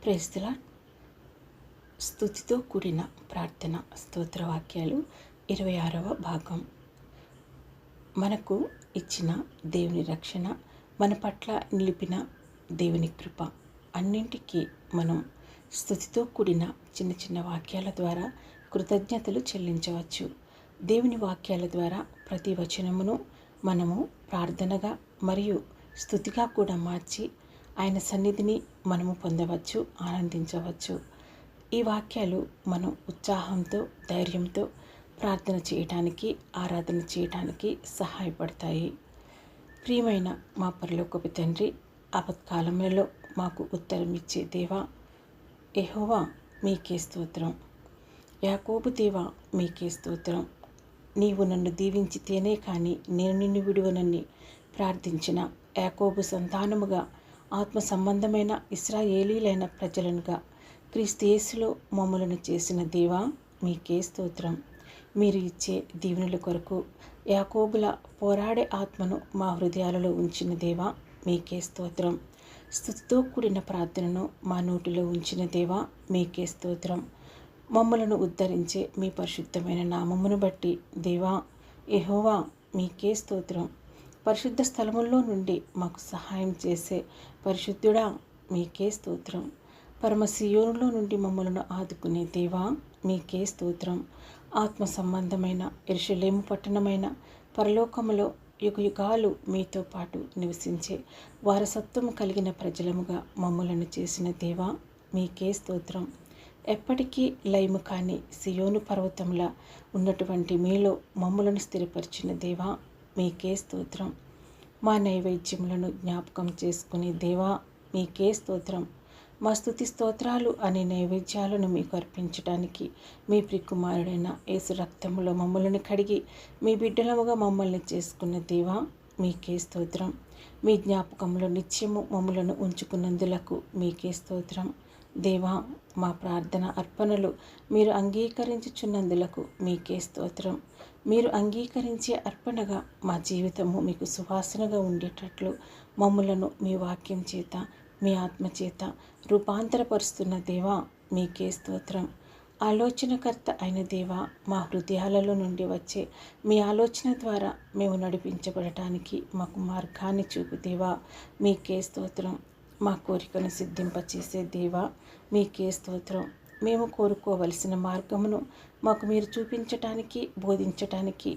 Praise the lord. స్తుతితో కూడిన ప్రార్థన స్తోత్ర వాక్యాలు 26వ భాగం. మనకు ఇచ్చిన దేవుని రక్షణ, మన పట్ల నిలిపిన దేవుని కృప అన్నింటికీ మనం స్తుతితో కూడిన చిన్న చిన్న వాక్యాల ద్వారా కృతజ్ఞతలు చెల్లించవచ్చు. దేవుని వాక్యాల ద్వారా ప్రతి వచనమును మనము ప్రార్థనగా మరియు స్తుతిగా కూడా మార్చి ఆయన సన్నిధిని మనము పొందవచ్చు, ఆనందించవచ్చు. ఈ వాక్యాలు మనం ఉత్సాహంతో, ధైర్యంతో ప్రార్థన చేయటానికి, ఆరాధన చేయటానికి సహాయపడతాయి. ప్రియమైన మా పరలోకపు తండ్రి, ఆపత్కాలములలో మాకు ఉత్తరం ఇచ్చే దేవా, యెహోవా మీకే స్తోత్రం. యాకోబు దేవా మీకే స్తోత్రం. నీవు నన్ను దీవించితేనే కానీ నేను నిన్ను విడువనని ప్రార్థించిన యాకోబు సంతానముగా, ఆత్మ సంబంధమైన ఇశ్రాయేలీలైన ప్రజలనుగా క్రీస్తు యేసులో మమ్ములను చేసిన దేవా మీకే స్తోత్రం. మీరు ఇచ్చే దీవెనల కొరకు యాకోబుల పోరాడే ఆత్మను మా హృదయాలలో ఉంచిన దేవా మీకే స్తోత్రం. స్తుతితో కూడిన ప్రార్థనను మా నోటిలో ఉంచిన దేవా మీకే స్తోత్రం. మమ్మలను ఉద్ధరించే మీ పరిశుద్ధమైన నామమును బట్టి దేవా యెహోవా మీకే స్తోత్రం. పరిశుద్ధ స్థలముల్లో నుండి మాకు సహాయం చేసే పరిశుద్ధుడా మీకే స్తోత్రం. పరమ సియోనులో నుండి మమ్మలను ఆదుకునే దేవా మీకే స్తోత్రం. ఆత్మ సంబంధమైన యెరూషలేము పట్టణమైన పరలోకములో యుగయుగాలు మీతో పాటు నివసించే వారసత్వము కలిగిన ప్రజలముగా మమ్మలను చేసిన దేవా మీకే స్తోత్రం. ఎప్పటికీ లయము కాని సియోను పర్వతంలా ఉన్నటువంటి మీలో మమ్మలను స్థిరపరిచిన దేవా మీకే స్తోత్రం. మా నైవేద్యములను జ్ఞాపకం చేసుకునే దేవా మీకే స్తోత్రం. మా స్తుతి స్తోత్రాలు అనే నైవేద్యాలను మీకు అర్పించడానికి మీ ప్రియకుమారుడైన యేసు రక్తములో మమ్మల్ని కడిగి మీ బిడ్డలముగా మమ్మల్ని చేసుకున్న దేవా మీకే స్తోత్రం. మీ జ్ఞాపకంలో నిత్యము మమ్మలను ఉంచుకున్నందులకు మీకే స్తోత్రం. దేవా మా ప్రార్థన అర్పణలు మీరు అంగీకరించుచున్నందులకు మీకే స్తోత్రం. మీరు అంగీకరించే అర్పణగా మా జీవితము మీకు సువాసనగా ఉండేటట్లు మమ్ములను మీ వాక్యం చేత, మీ ఆత్మ చేత రూపాంతరపరుస్తున్న దేవా మీకే స్తోత్రం. ఆలోచనకర్త అయిన దేవా, మా హృదయాలలో నుండి వచ్చే మీ ఆలోచన ద్వారా మేము నడిపించబడటానికి మాకు మార్గాన్ని చూపు దేవా మీకే స్తోత్రం. మా కోరికను సిద్ధింపచేసే దేవా మీకే స్తోత్రం. మేము కోరుకోవలసిన మార్గమును మాకు మీరు చూపించటానికి, బోధించటానికి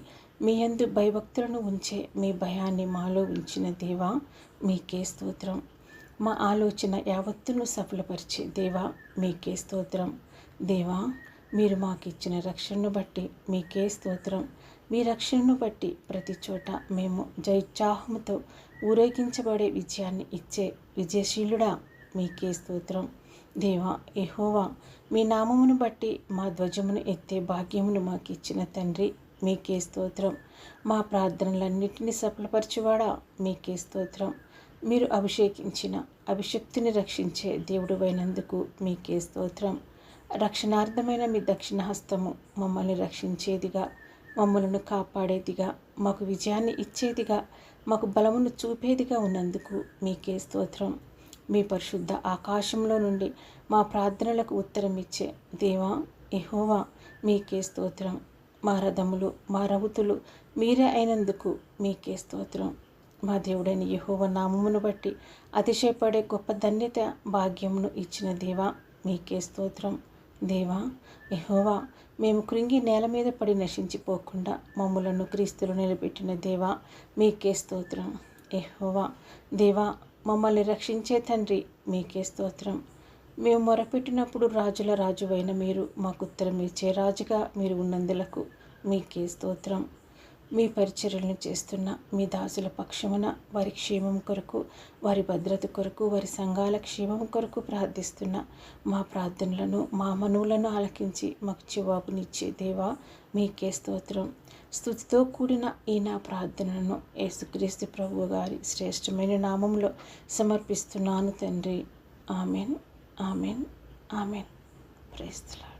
మీ యందు భయభక్తులను ఉంచే మీ భయాన్ని మాలో ఉంచిన దేవా మీకే స్తోత్రం. మా ఆలోచన యావత్తును సఫలపరిచే దేవా మీకే స్తోత్రం. దేవా మీరు మాకు ఇచ్చిన రక్షణను బట్టి మీకే స్తోత్రం. మీ రక్షణను బట్టి ప్రతి చోట మేము జయోత్సాహముతో ఊరేగించబడే విజయాన్ని ఇచ్చే విజయశీలుడా మీకే స్తోత్రం. దేవా యెహోవా మీ నామమును బట్టి మా ధ్వజమును ఎత్తే భాగ్యమును మాకు ఇచ్చిన తండ్రి మీకే స్తోత్రం. మా ప్రార్థనలన్నిటినీ సఫలపరచువాడా మీకే స్తోత్రం. మీరు అభిషేకించిన అభిషక్తిని రక్షించే దేవుడు అయినందుకు మీకే స్తోత్రం. రక్షణార్థమైన మీ దక్షిణ హస్తము మమ్మల్ని రక్షించేదిగా, మమ్మలను కాపాడేదిగా, మాకు విజయాన్ని ఇచ్చేదిగా, మాకు బలమును చూపేదిగా ఉన్నందుకు మీకే స్తోత్రం. మీ పరిశుద్ధ ఆకాశంలో నుండి మా ప్రార్థనలకు ఉత్తరం ఇచ్చే దేవా యెహోవా మీకే స్తోత్రం. మా రథములు, మా రౌతులు మీరే అయినందుకు మీకే స్తోత్రం. మా దేవుడైన యెహోవా నామమును బట్టి అతిశయపడే గొప్ప ధన్యత భాగ్యమును ఇచ్చిన దేవా మీకే స్తోత్రం. దేవా యెహోవా మేము కృంగి నేల మీద పడి నశించిపోకుండా మమ్ములను క్రీస్తులో నిలబెట్టిన దేవా మీకే స్తోత్రం. యెహోవా దేవా మమ్మల్ని రక్షించే తండ్రి మీకే స్తోత్రం. మేము మొరపెట్టినప్పుడు రాజుల రాజువైన మీరు మాకు ఉత్తరం ఇచ్చే రాజుగా మీరు ఉన్నందులకు మీకే స్తోత్రం. మీ పరిచర్యలను చేస్తున్న మీ దాసుల పక్షమున వారి క్షేమం కొరకు, వారి భద్రత కొరకు, వారి సంఘాల క్షేమం కొరకు ప్రార్థిస్తున్న మా ప్రార్థనలను, మా మనవులను ఆలకించి మాకు జవాబునిచ్చే దేవా మీకే స్తోత్రం. స్తుతితో కూడిన ఈ నా ప్రార్థనను యేసుక్రీస్తు ప్రభువు గారి శ్రేష్టమైన నామంలో సమర్పిస్తున్నాను తండ్రి. Amen, amen, amen. Praise the lord.